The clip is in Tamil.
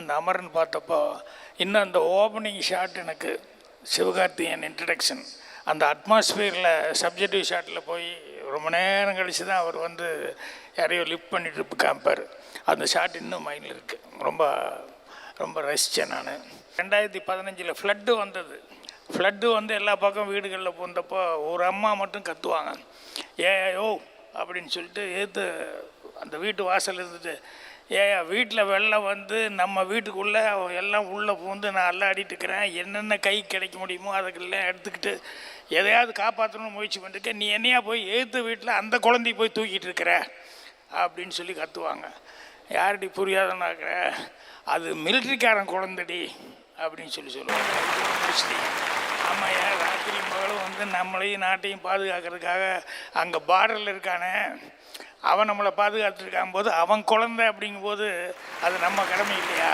அந்த அமரன் பார்த்தப்போ இன்னும் அந்த ஓப்பனிங் ஷாட் எனக்கு சிவகார்த்திகேயன் இன்ட்ரடக்ஷன் அந்த அட்மாஸ்பியரில் சப்ஜெக்டிவ் ஷாட்டில் போய் ரொம்ப நேரம் கழித்து தான் அவர் வந்து யாரையோ லிஃப்ட் பண்ணிட்டு காமிப்பார். அந்த ஷாட் இன்னும் மைண்டில் இருக்குது. ரொம்ப ரொம்ப ரசித்தேன் நான். 2015 ஃப்ளட்டு வந்தது. ஃப்ளட்டு வந்து எல்லா பக்கம் வீடுகளில் போந்தப்போ ஒரு அம்மா மட்டும் கத்துவாங்க, ஏயோ அப்படின்னு சொல்லிட்டு ஏற்று அந்த வீட்டு வாசல் இருந்துட்டு, ஏயா வீட்டில் வெள்ளம் வந்து நம்ம வீட்டுக்குள்ளே எல்லாம் உள்ளே பூந்து நான் அல்லாடிட்டு இருக்கிறேன், என்னென்ன கை கிடைக்க முடியுமோ அதுக்கெல்லாம் எடுத்துக்கிட்டு எதையாவது காப்பாற்றணும்னு முயற்சி பண்ணிருக்கேன், நீ என்னையா போய் ஏற்று வீட்டில் அந்த குழந்தைய போய் தூக்கிட்டு இருக்கிற அப்படின்னு சொல்லி கத்துவாங்க. யார்டி புரியாதனாக்கிற, அது மிலிட்ரிக்காரன் குழந்தடி அப்படின்னு சொல்லுவாங்க. முடிச்சிட்டீங்க. ஆமாம், ஏன் ராத்திரி மகளும் வந்து நம்மளையும் நாட்டையும் பாதுகாக்கிறதுக்காக அங்கே பார்டரில் இருக்கானே, அவன் நம்மளை பாதுகாத்துருக்கான் போது அவன் குழந்தை அப்படிங்கும்போது அது நம்ம கடமை இல்லையா?